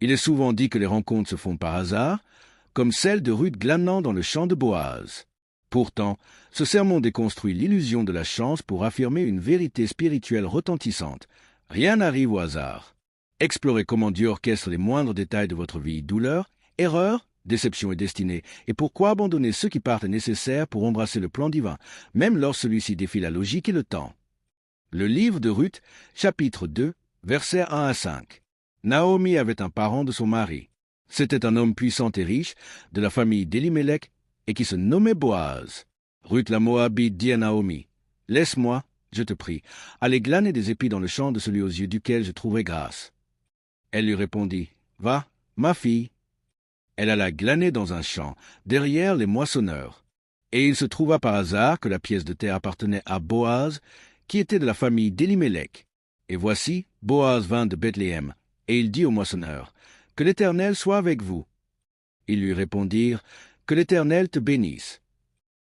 Il est souvent dit que les rencontres se font par hasard, comme celle de Ruth glanant dans le champ de Boaz. Pourtant, ce sermon déconstruit l'illusion de la chance pour affirmer une vérité spirituelle retentissante. Rien n'arrive au hasard. Explorez comment Dieu orchestre les moindres détails de votre vie, douleur, erreur, déception et destinée, et pourquoi abandonner ce qui part est nécessaire pour embrasser le plan divin, même lorsque celui-ci défie la logique et le temps. Le livre de Ruth, chapitre 2, versets 1 à 5. Naomi avait un parent de son mari. C'était un homme puissant et riche, de la famille d'Elimelech, et qui se nommait Boaz. Ruth la Moabite dit à Naomi, « Laisse-moi, je te prie, aller glaner des épis dans le champ de celui aux yeux duquel je trouverai grâce. » Elle lui répondit, « Va, ma fille. » Elle alla glaner dans un champ, derrière les moissonneurs. Et il se trouva par hasard que la pièce de terre appartenait à Boaz, qui était de la famille d'Elimelech. Et voici, Boaz vint de Bethléem, et il dit aux moissonneurs, « Que l'Éternel soit avec vous. » Ils lui répondirent, « Que l'Éternel te bénisse. »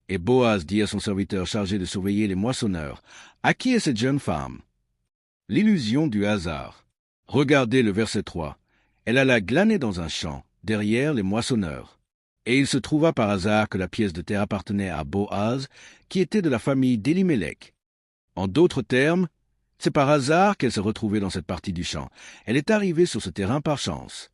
Et Boaz dit à son serviteur chargé de surveiller les moissonneurs, « À qui est cette jeune femme ?» L'illusion du hasard. Regardez le verset 3. Elle alla glaner dans un champ, derrière les moissonneurs. Et il se trouva par hasard que la pièce de terre appartenait à Boaz, qui était de la famille d'Elimelech. En d'autres termes, c'est par hasard qu'elle s'est retrouvée dans cette partie du champ. Elle est arrivée sur ce terrain par chance.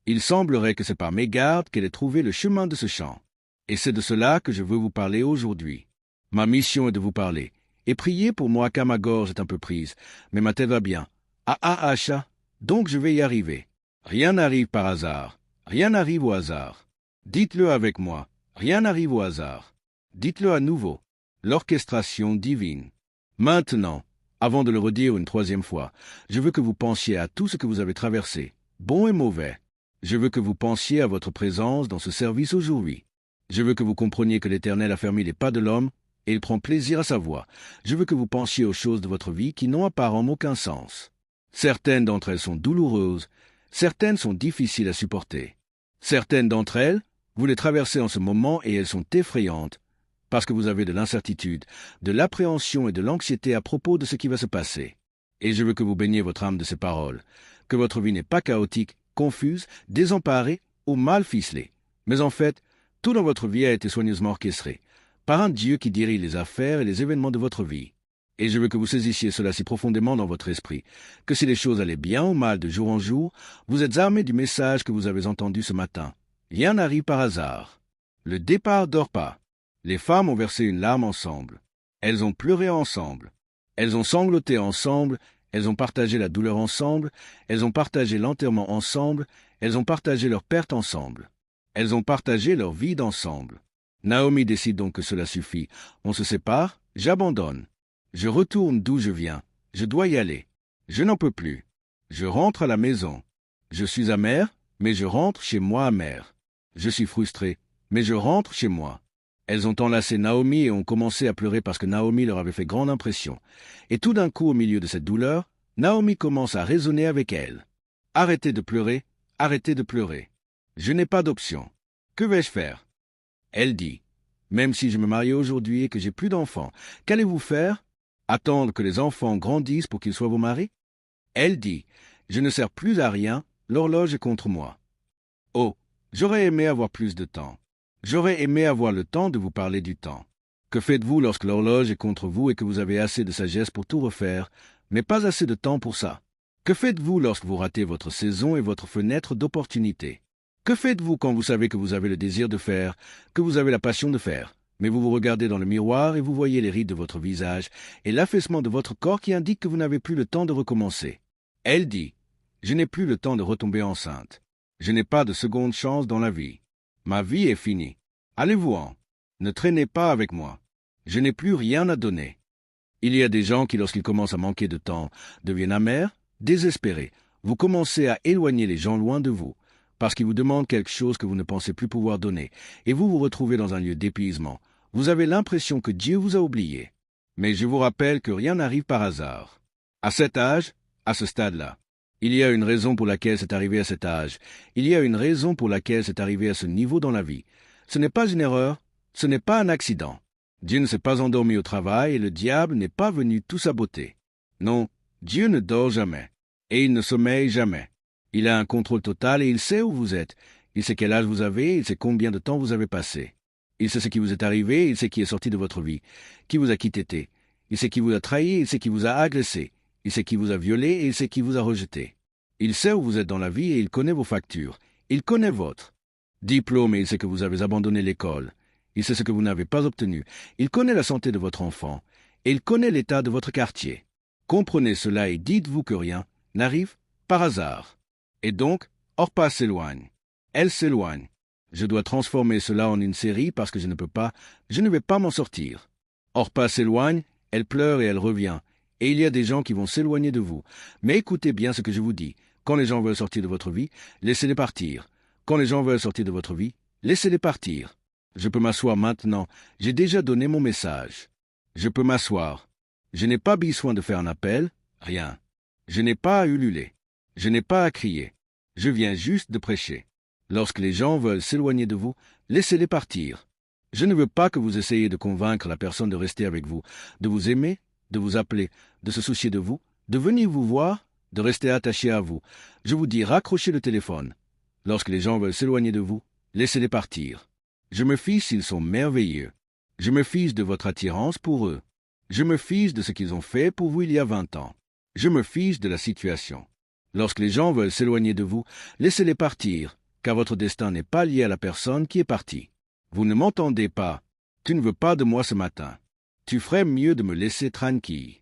Il semblerait que c'est par mégarde qu'elle ait trouvé le chemin de ce champ. Et c'est de cela que je veux vous parler aujourd'hui. Ma mission est de vous parler. Et priez pour moi car ma gorge est un peu prise, mais ma tête va bien. Acha, donc je vais y arriver. Rien n'arrive par hasard. Rien n'arrive au hasard. Dites-le avec moi. Rien n'arrive au hasard. Dites-le à nouveau. L'orchestration divine. Maintenant, avant de le redire une troisième fois, je veux que vous pensiez à tout ce que vous avez traversé, bon et mauvais. Je veux que vous pensiez à votre présence dans ce service aujourd'hui. Je veux que vous compreniez que l'Éternel a fermé les pas de l'homme, et il prend plaisir à sa voix. Je veux que vous pensiez aux choses de votre vie qui n'ont apparemment aucun sens. Certaines d'entre elles sont douloureuses, certaines sont difficiles à supporter. Certaines d'entre elles, vous les traversez en ce moment et elles sont effrayantes, parce que vous avez de l'incertitude, de l'appréhension et de l'anxiété à propos de ce qui va se passer. Et je veux que vous baigniez votre âme de ces paroles, que votre vie n'est pas chaotique, confuse, désemparée ou mal ficelée, mais en fait, tout dans votre vie a été soigneusement orchestré, par un Dieu qui dirige les affaires et les événements de votre vie. Et je veux que vous saisissiez cela si profondément dans votre esprit, que si les choses allaient bien ou mal de jour en jour, vous êtes armés du message que vous avez entendu ce matin. Rien n'arrive par hasard. Le départ d'Orpa. Les femmes ont versé une larme ensemble. Elles ont pleuré ensemble. Elles ont sangloté ensemble. Elles ont partagé la douleur ensemble. Elles ont partagé l'enterrement ensemble. Elles ont partagé leur perte ensemble. Elles ont partagé leur vide ensemble. Naomi décide donc que cela suffit. On se sépare, j'abandonne. Je retourne d'où je viens. Je dois y aller. Je n'en peux plus. Je rentre à la maison. Je suis amère, mais je rentre chez moi amère. Je suis frustré, mais je rentre chez moi. Elles ont enlacé Naomi et ont commencé à pleurer parce que Naomi leur avait fait grande impression. Et tout d'un coup, au milieu de cette douleur, Naomi commence à raisonner avec elle. Arrêtez de pleurer, arrêtez de pleurer. Je n'ai pas d'option. Que vais-je faire? Elle dit, même si je me marie aujourd'hui et que j'ai plus d'enfants, qu'allez-vous faire? Attendre que les enfants grandissent pour qu'ils soient vos maris? Elle dit, je ne sers plus à rien, l'horloge est contre moi. Oh, j'aurais aimé avoir plus de temps. J'aurais aimé avoir le temps de vous parler du temps. Que faites-vous lorsque l'horloge est contre vous et que vous avez assez de sagesse pour tout refaire, mais pas assez de temps pour ça? Que faites-vous lorsque vous ratez votre saison et votre fenêtre d'opportunité? Que faites-vous quand vous savez que vous avez le désir de faire, que vous avez la passion de faire, mais vous vous regardez dans le miroir et vous voyez les rides de votre visage et l'affaissement de votre corps qui indique que vous n'avez plus le temps de recommencer? Elle dit, je n'ai plus le temps de retomber enceinte. Je n'ai pas de seconde chance dans la vie. Ma vie est finie. Allez-vous-en. Ne traînez pas avec moi. Je n'ai plus rien à donner. Il y a des gens qui, lorsqu'ils commencent à manquer de temps, deviennent amers, désespérés. Vous commencez à éloigner les gens loin de vous, parce qu'ils vous demandent quelque chose que vous ne pensez plus pouvoir donner, et vous vous retrouvez dans un lieu d'épuisement. Vous avez l'impression que Dieu vous a oublié. Mais je vous rappelle que rien n'arrive par hasard. À cet âge, à ce stade-là, il y a une raison pour laquelle c'est arrivé à cet âge. Il y a une raison pour laquelle c'est arrivé à ce niveau dans la vie. Ce n'est pas une erreur, ce n'est pas un accident. Dieu ne s'est pas endormi au travail et le diable n'est pas venu tout saboter. Non, Dieu ne dort jamais, et il ne sommeille jamais. Il a un contrôle total et il sait où vous êtes. Il sait quel âge vous avez, il sait combien de temps vous avez passé. Il sait ce qui vous est arrivé, il sait qui est sorti de votre vie, qui vous a quitté. Il sait qui vous a trahi, il sait qui vous a agressé. Il sait qui vous a violé et il sait qui vous a rejeté. Il sait où vous êtes dans la vie et il connaît vos factures. Il connaît votre diplôme et il sait que vous avez abandonné l'école. Il sait ce que vous n'avez pas obtenu. Il connaît la santé de votre enfant. Et il connaît l'état de votre quartier. Comprenez cela et dites-vous que rien n'arrive par hasard. Et donc, Orpa s'éloigne. Elle s'éloigne. Je dois transformer cela en une série parce que je ne vais pas m'en sortir. Orpa s'éloigne, elle pleure et elle revient. Et il y a des gens qui vont s'éloigner de vous. Mais écoutez bien ce que je vous dis. Quand les gens veulent sortir de votre vie, laissez-les partir. Quand les gens veulent sortir de votre vie, laissez-les partir. Je peux m'asseoir maintenant. J'ai déjà donné mon message. Je peux m'asseoir. Je n'ai pas besoin de faire un appel, rien. Je n'ai pas à ululer. Je n'ai pas à crier. Je viens juste de prêcher. Lorsque les gens veulent s'éloigner de vous, laissez-les partir. Je ne veux pas que vous essayiez de convaincre la personne de rester avec vous, de vous aimer, de vous appeler, de se soucier de vous, de venir vous voir, de rester attaché à vous. Je vous dis raccrochez le téléphone. Lorsque les gens veulent s'éloigner de vous, laissez-les partir. Je me fiche s'ils sont merveilleux. Je me fiche de votre attirance pour eux. Je me fiche de ce qu'ils ont fait pour vous il y a 20 ans. Je me fiche de la situation. Lorsque les gens veulent s'éloigner de vous, laissez-les partir, car votre destin n'est pas lié à la personne qui est partie. Vous ne m'entendez pas. Tu ne veux pas de moi ce matin. Tu ferais mieux de me laisser tranquille.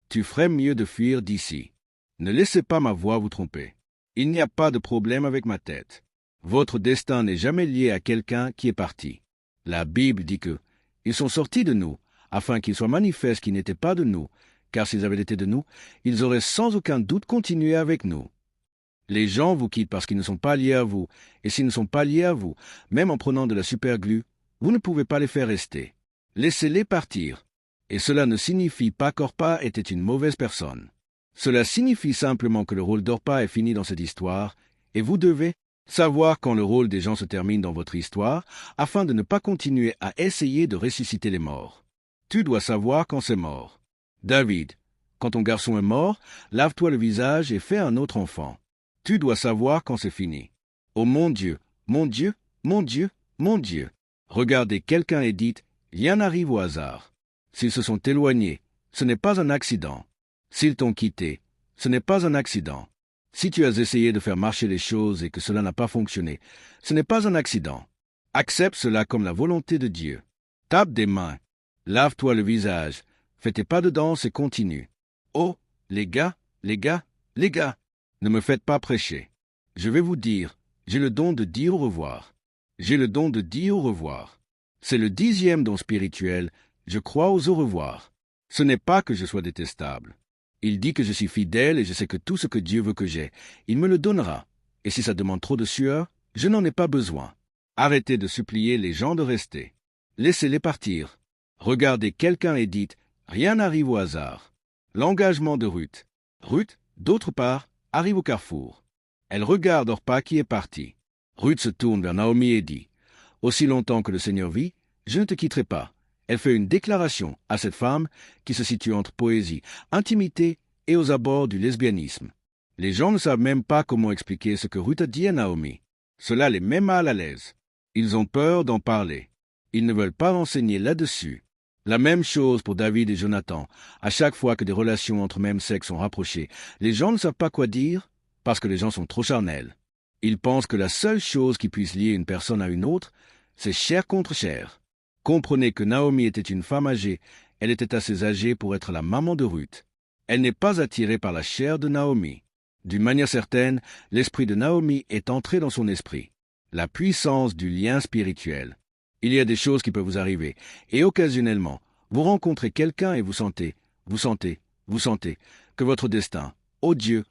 Tu ferais mieux de fuir d'ici. Ne laissez pas ma voix vous tromper. Il n'y a pas de problème avec ma tête. Votre destin n'est jamais lié à quelqu'un qui est parti. La Bible dit que ils sont sortis de nous, afin qu'il soit manifeste qu'ils n'étaient pas de nous, car s'ils avaient été de nous, ils auraient sans aucun doute continué avec nous. Les gens vous quittent parce qu'ils ne sont pas liés à vous, et s'ils ne sont pas liés à vous, même en prenant de la superglue, vous ne pouvez pas les faire rester. Laissez-les partir. Et cela ne signifie pas qu'Orpa était une mauvaise personne. Cela signifie simplement que le rôle d'Orpa est fini dans cette histoire, et vous devez savoir quand le rôle des gens se termine dans votre histoire, afin de ne pas continuer à essayer de ressusciter les morts. Tu dois savoir quand c'est mort. David, quand ton garçon est mort, lave-toi le visage et fais un autre enfant. Tu dois savoir quand c'est fini. Oh mon Dieu, mon Dieu, mon Dieu, mon Dieu. Regardez quelqu'un et dites, rien n'arrive au hasard. S'ils se sont éloignés, ce n'est pas un accident. S'ils t'ont quitté, ce n'est pas un accident. Si tu as essayé de faire marcher les choses et que cela n'a pas fonctionné, ce n'est pas un accident. Accepte cela comme la volonté de Dieu. Tape des mains. Lave-toi le visage. Fais tes pas de danse et continue. Oh, les gars, les gars, les gars, ne me faites pas prêcher. Je vais vous dire, j'ai le don de dire au revoir. J'ai le don de dire au revoir. C'est le 10e don spirituel, je crois aux au revoir. Ce n'est pas que je sois détestable. Il dit que je suis fidèle et je sais que tout ce que Dieu veut que j'ai, il me le donnera. Et si ça demande trop de sueur, je n'en ai pas besoin. Arrêtez de supplier les gens de rester. Laissez-les partir. Regardez quelqu'un et dites, rien n'arrive au hasard. L'engagement de Ruth. Ruth, d'autre part, arrive au carrefour. Elle regarde Orpa qui est parti. Ruth se tourne vers Naomi et dit, aussi longtemps que le Seigneur vit, je ne te quitterai pas. Elle fait une déclaration à cette femme qui se situe entre poésie, intimité et aux abords du lesbianisme. Les gens ne savent même pas comment expliquer ce que Ruth a dit à Naomi. Cela les met mal à l'aise. Ils ont peur d'en parler. Ils ne veulent pas renseigner là-dessus. La même chose pour David et Jonathan. À chaque fois que des relations entre même sexe sont rapprochées, les gens ne savent pas quoi dire parce que les gens sont trop charnels. Ils pensent que la seule chose qui puisse lier une personne à une autre, c'est chair contre chair. Comprenez que Naomi était une femme âgée. Elle était assez âgée pour être la maman de Ruth. Elle n'est pas attirée par la chair de Naomi. D'une manière certaine, l'esprit de Naomi est entré dans son esprit. La puissance du lien spirituel. Il y a des choses qui peuvent vous arriver, et occasionnellement, vous rencontrez quelqu'un et vous sentez que votre destin, oh Dieu,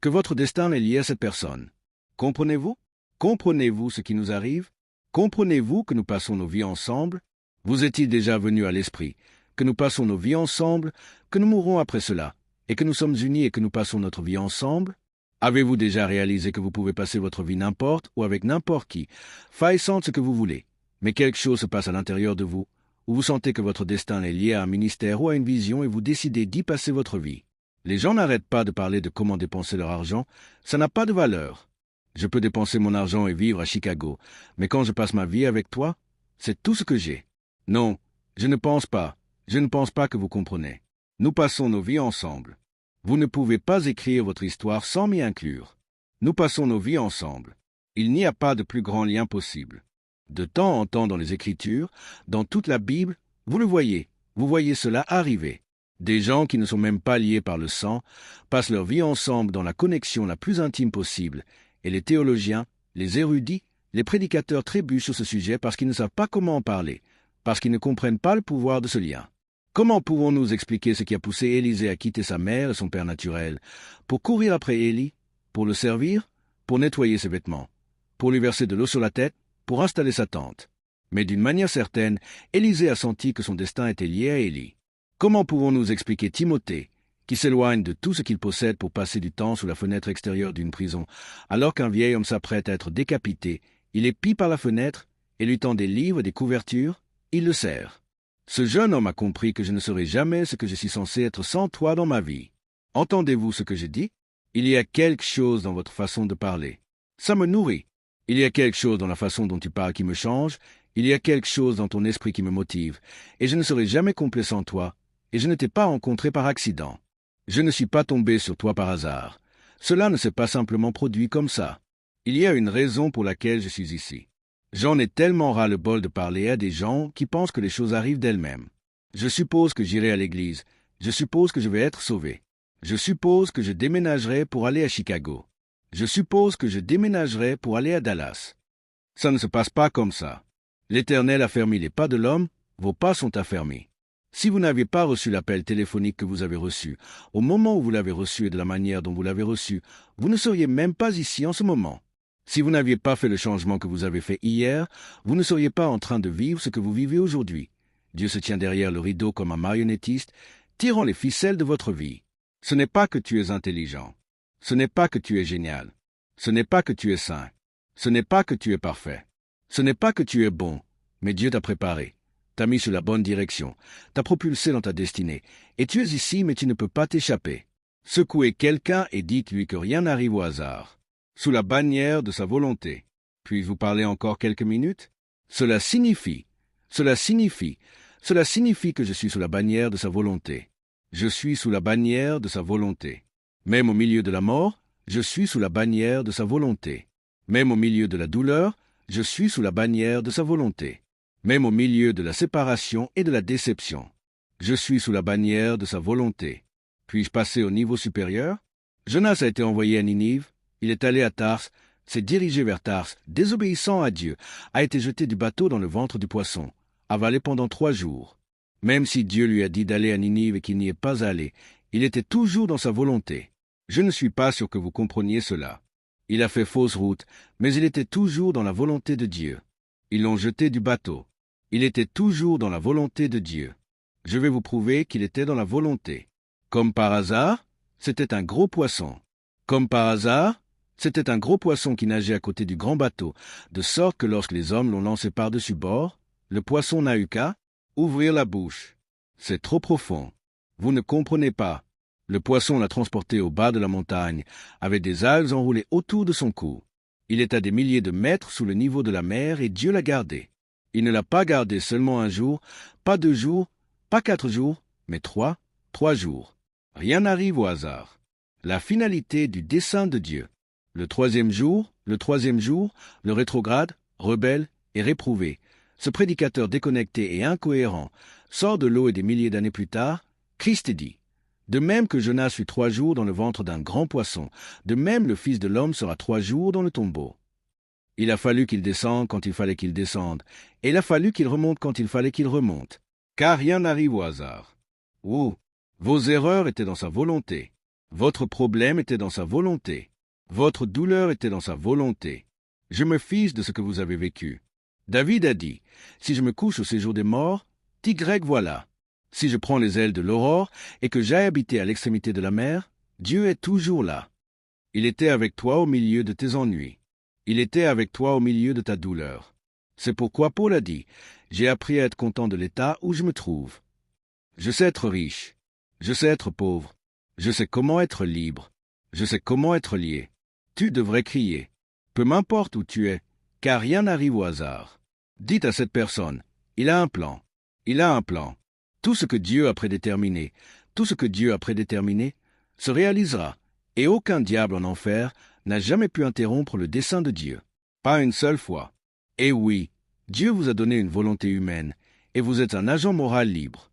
que votre destin est lié à cette personne. Comprenez-vous? Comprenez-vous ce qui nous arrive? Comprenez-vous que nous passons nos vies ensemble? Vous est-il déjà venu à l'esprit que nous passons nos vies ensemble, que nous mourrons après cela, et que nous sommes unis et que nous passons notre vie ensemble? Avez-vous déjà réalisé que vous pouvez passer votre vie n'importe ou avec n'importe qui, faillissant ce que vous voulez, mais quelque chose se passe à l'intérieur de vous, où vous sentez que votre destin est lié à un ministère ou à une vision et vous décidez d'y passer votre vie? Les gens n'arrêtent pas de parler de comment dépenser leur argent, ça n'a pas de valeur. Je peux dépenser mon argent et vivre à Chicago, mais quand je passe ma vie avec toi, c'est tout ce que j'ai. Non, je ne pense pas que vous comprenez. Nous passons nos vies ensemble. Vous ne pouvez pas écrire votre histoire sans m'y inclure. Nous passons nos vies ensemble. Il n'y a pas de plus grand lien possible. De temps en temps dans les Écritures, dans toute la Bible, vous voyez cela arriver. Des gens qui ne sont même pas liés par le sang passent leur vie ensemble dans la connexion la plus intime possible, et les théologiens, les érudits, les prédicateurs trébuchent sur ce sujet parce qu'ils ne savent pas comment en parler, parce qu'ils ne comprennent pas le pouvoir de ce lien. Comment pouvons-nous expliquer ce qui a poussé Élisée à quitter sa mère et son père naturel, pour courir après Élie, pour le servir, pour nettoyer ses vêtements, pour lui verser de l'eau sur la tête, pour installer sa tente? Mais d'une manière certaine, Élisée a senti que son destin était lié à Élie. Comment pouvons-nous expliquer Timothée, qui s'éloigne de tout ce qu'il possède pour passer du temps sous la fenêtre extérieure d'une prison, alors qu'un vieil homme s'apprête à être décapité, il épie par la fenêtre et lui tend des livres et des couvertures, il le sert. Ce jeune homme a compris que je ne serai jamais ce que je suis censé être sans toi dans ma vie. Entendez-vous ce que je dis? Il y a quelque chose dans votre façon de parler. Ça me nourrit. Il y a quelque chose dans la façon dont tu parles qui me change, il y a quelque chose dans ton esprit qui me motive, et je ne serai jamais complet sans toi, et je ne t'ai pas rencontré par accident. Je ne suis pas tombé sur toi par hasard. Cela ne s'est pas simplement produit comme ça. Il y a une raison pour laquelle je suis ici. J'en ai tellement ras-le-bol de parler à des gens qui pensent que les choses arrivent d'elles-mêmes. Je suppose que j'irai à l'église. Je suppose que je vais être sauvé. Je suppose que je déménagerai pour aller à Chicago. Je suppose que je déménagerai pour aller à Dallas. Ça ne se passe pas comme ça. L'Éternel a fermé les pas de l'homme, vos pas sont affermis. Si vous n'aviez pas reçu l'appel téléphonique que vous avez reçu, au moment où vous l'avez reçu et de la manière dont vous l'avez reçu, vous ne seriez même pas ici en ce moment. Si vous n'aviez pas fait le changement que vous avez fait hier, vous ne seriez pas en train de vivre ce que vous vivez aujourd'hui. Dieu se tient derrière le rideau comme un marionnettiste, tirant les ficelles de votre vie. Ce n'est pas que tu es intelligent. Ce n'est pas que tu es génial. Ce n'est pas que tu es saint. Ce n'est pas que tu es parfait. Ce n'est pas que tu es bon, mais Dieu t'a préparé, t'a mis sur la bonne direction, t'a propulsé dans ta destinée, et tu es ici mais tu ne peux pas t'échapper. Secouez quelqu'un et dites-lui que rien n'arrive au hasard, sous la bannière de sa volonté. Puis-je vous parler encore quelques minutes? Cela signifie que je suis sous la bannière de sa volonté. Je suis sous la bannière de sa volonté. Même au milieu de la mort, je suis sous la bannière de sa volonté. Même au milieu de la douleur, je suis sous la bannière de sa volonté. Même au milieu de la séparation et de la déception, je suis sous la bannière de sa volonté. Puis-je passer au niveau supérieur? Jonas a été envoyé à Ninive, il est allé à Tarse, s'est dirigé vers Tarse, désobéissant à Dieu, a été jeté du bateau dans le ventre du poisson, avalé pendant 3 jours. Même si Dieu lui a dit d'aller à Ninive et qu'il n'y est pas allé, il était toujours dans sa volonté. Je ne suis pas sûr que vous compreniez cela. Il a fait fausse route, mais il était toujours dans la volonté de Dieu. Ils l'ont jeté du bateau. Il était toujours dans la volonté de Dieu. Je vais vous prouver qu'il était dans la volonté. Comme par hasard, c'était un gros poisson. Comme par hasard, c'était un gros poisson qui nageait à côté du grand bateau, de sorte que lorsque les hommes l'ont lancé par-dessus bord, le poisson n'a eu qu'à ouvrir la bouche. C'est trop profond. Vous ne comprenez pas. Le poisson l'a transporté au bas de la montagne, avec des algues enroulées autour de son cou. Il est à des milliers de mètres sous le niveau de la mer et Dieu l'a gardé. Il ne l'a pas gardé seulement 1 jour, pas 2 jours, pas 4 jours, mais 3 jours. Rien n'arrive au hasard. La finalité du dessein de Dieu. Le troisième jour, le rétrograde, rebelle et réprouvé, ce prédicateur déconnecté et incohérent, sort de l'eau et des milliers d'années plus tard, Christ dit: de même que Jonas fut 3 jours dans le ventre d'un grand poisson, de même le Fils de l'homme sera 3 jours dans le tombeau. Il a fallu qu'il descende quand il fallait qu'il descende, et il a fallu qu'il remonte quand il fallait qu'il remonte, car rien n'arrive au hasard. Vos erreurs étaient dans sa volonté. Votre problème était dans sa volonté. Votre douleur était dans sa volonté. Je me fiche de ce que vous avez vécu. David a dit: si je me couche au séjour des morts, Y voilà. Si je prends les ailes de l'aurore et que j'aille habiter à l'extrémité de la mer, Dieu est toujours là. Il était avec toi au milieu de tes ennuis. Il était avec toi au milieu de ta douleur. C'est pourquoi Paul a dit: j'ai appris à être content de l'état où je me trouve. Je sais être riche. Je sais être pauvre. Je sais comment être libre. Je sais comment être lié. Tu devrais crier. Peu m'importe où tu es, car rien n'arrive au hasard. Dites à cette personne, il a un plan. Il a un plan. Tout ce que Dieu a prédéterminé, tout ce que Dieu a prédéterminé, se réalisera, et aucun diable en enfer n'a jamais pu interrompre le dessein de Dieu. Pas une seule fois. Et oui, Dieu vous a donné une volonté humaine, et vous êtes un agent moral libre.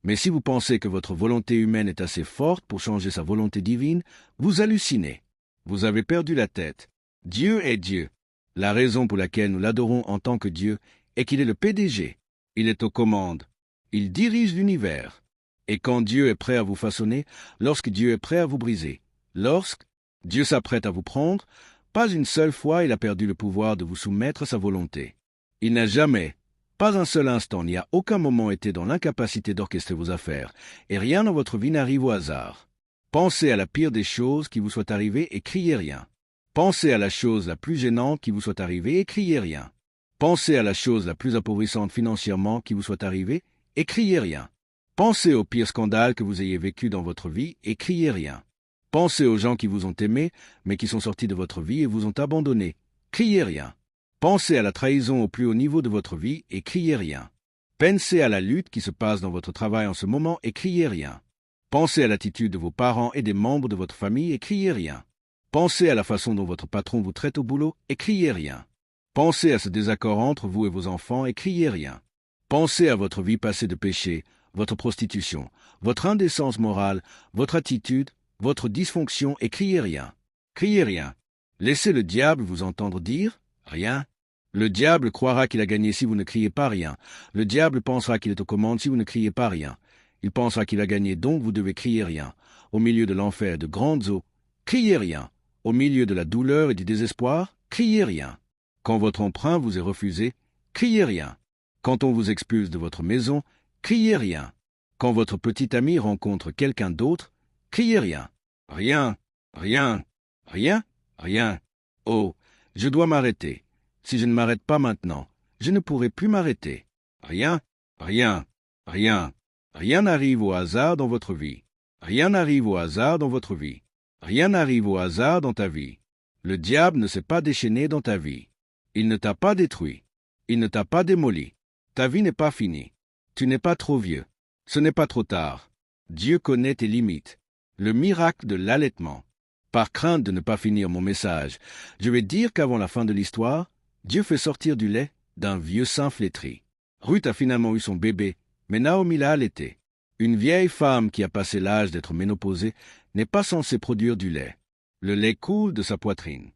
Mais si vous pensez que votre volonté humaine est assez forte pour changer sa volonté divine, vous hallucinez. Vous avez perdu la tête. Dieu est Dieu. La raison pour laquelle nous l'adorons en tant que Dieu est qu'il est le PDG. Il est aux commandes. Il dirige l'univers. Et quand Dieu est prêt à vous façonner, lorsque Dieu est prêt à vous briser, lorsque Dieu s'apprête à vous prendre, pas une seule fois il a perdu le pouvoir de vous soumettre à sa volonté. Il n'a jamais, pas un seul instant, ni à aucun moment été dans l'incapacité d'orchestrer vos affaires, et rien dans votre vie n'arrive au hasard. Pensez à la pire des choses qui vous soit arrivée et criez rien. Pensez à la chose la plus gênante qui vous soit arrivée et criez rien. Pensez à la chose la plus appauvrissante financièrement qui vous soit arrivée et criez rien. Pensez au pire scandale que vous ayez vécu dans votre vie et criez rien. Pensez aux gens qui vous ont aimé, mais qui sont sortis de votre vie et vous ont abandonné. Criez rien. Pensez à la trahison au plus haut niveau de votre vie et criez rien. Pensez à la lutte qui se passe dans votre travail en ce moment et criez rien. Pensez à l'attitude de vos parents et des membres de votre famille et criez rien. Pensez à la façon dont votre patron vous traite au boulot et criez rien. Pensez à ce désaccord entre vous et vos enfants et criez rien. Pensez à votre vie passée de péché, votre prostitution, votre indécence morale, votre attitude, votre dysfonction et criez rien. Criez rien. Laissez le diable vous entendre dire rien. Le diable croira qu'il a gagné si vous ne criez pas rien. Le diable pensera qu'il est aux commandes si vous ne criez pas rien. Il pensera qu'il a gagné, donc vous devez crier rien. Au milieu de l'enfer et de grandes eaux, criez rien. Au milieu de la douleur et du désespoir, criez rien. Quand votre emprunt vous est refusé, criez rien. Quand on vous expulse de votre maison, criez rien. Quand votre petit ami rencontre quelqu'un d'autre, criez rien. Rien, rien, rien, rien. Oh, je dois m'arrêter. Si je ne m'arrête pas maintenant, je ne pourrai plus m'arrêter. Rien, rien, rien. Rien n'arrive au hasard dans votre vie. Rien n'arrive au hasard dans votre vie. Rien n'arrive au hasard dans ta vie. Le diable ne s'est pas déchaîné dans ta vie. Il ne t'a pas détruit. Il ne t'a pas démoli. Ta vie n'est pas finie. Tu n'es pas trop vieux. Ce n'est pas trop tard. Dieu connaît tes limites. Le miracle de l'allaitement. Par crainte de ne pas finir mon message, je vais dire qu'avant la fin de l'histoire, Dieu fait sortir du lait d'un vieux sein flétri. Ruth a finalement eu son bébé, mais Naomi l'a allaité. Une vieille femme qui a passé l'âge d'être ménopausée n'est pas censée produire du lait. Le lait coule de sa poitrine.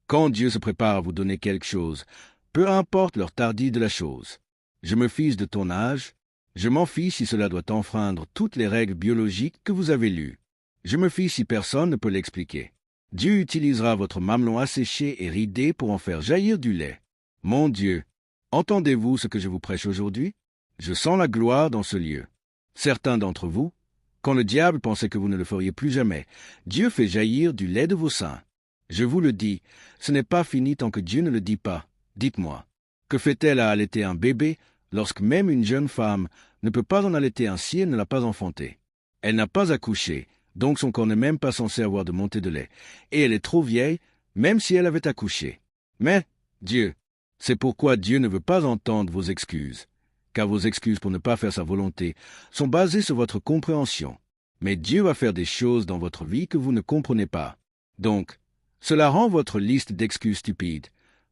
Quand Dieu se prépare à vous donner quelque chose, peu importe l'heure tardive de la chose. Je me fiche de ton âge, je m'en fiche si cela doit enfreindre toutes les règles biologiques que vous avez lues. Je me fiche si personne ne peut l'expliquer. Dieu utilisera votre mamelon asséché et ridé pour en faire jaillir du lait. Mon Dieu, entendez-vous ce que je vous prêche aujourd'hui? Je sens la gloire dans ce lieu. Certains d'entre vous, quand le diable pensait que vous ne le feriez plus jamais, Dieu fait jaillir du lait de vos seins. Je vous le dis, ce n'est pas fini tant que Dieu ne le dit pas. Dites-moi, que fait-elle à allaiter un bébé lorsque même une jeune femme ne peut pas en allaiter un si elle ne l'a pas enfanté? Elle n'a pas accouché, donc son corps n'est même pas censé avoir de montée de lait, et elle est trop vieille, même si elle avait accouché. Mais, Dieu, c'est pourquoi Dieu ne veut pas entendre vos excuses, car vos excuses pour ne pas faire sa volonté sont basées sur votre compréhension. Mais Dieu va faire des choses dans votre vie que vous ne comprenez pas. Donc, cela rend votre liste d'excuses stupide,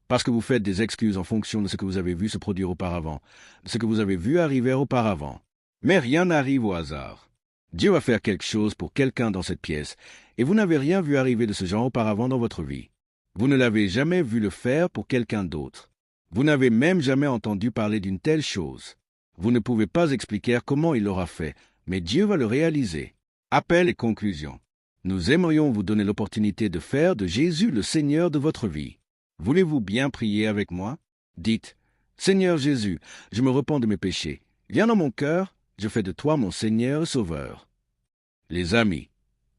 parce que vous faites des excuses en fonction de ce que vous avez vu se produire auparavant, de ce que vous avez vu arriver auparavant. Mais rien n'arrive au hasard. Dieu va faire quelque chose pour quelqu'un dans cette pièce, et vous n'avez rien vu arriver de ce genre auparavant dans votre vie. Vous ne l'avez jamais vu le faire pour quelqu'un d'autre. Vous n'avez même jamais entendu parler d'une telle chose. Vous ne pouvez pas expliquer comment il l'aura fait, mais Dieu va le réaliser. Appel et conclusion. Nous aimerions vous donner l'opportunité de faire de Jésus le Seigneur de votre vie. Voulez-vous bien prier avec moi? Dites, Seigneur Jésus, je me repens de mes péchés. Viens dans mon cœur, je fais de toi mon Seigneur et Sauveur. Les amis,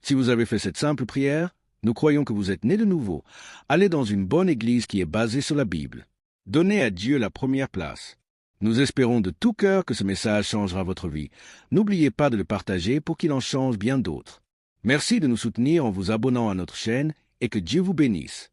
si vous avez fait cette simple prière, nous croyons que vous êtes nés de nouveau. Allez dans une bonne église qui est basée sur la Bible. Donnez à Dieu la première place. Nous espérons de tout cœur que ce message changera votre vie. N'oubliez pas de le partager pour qu'il en change bien d'autres. Merci de nous soutenir en vous abonnant à notre chaîne et que Dieu vous bénisse.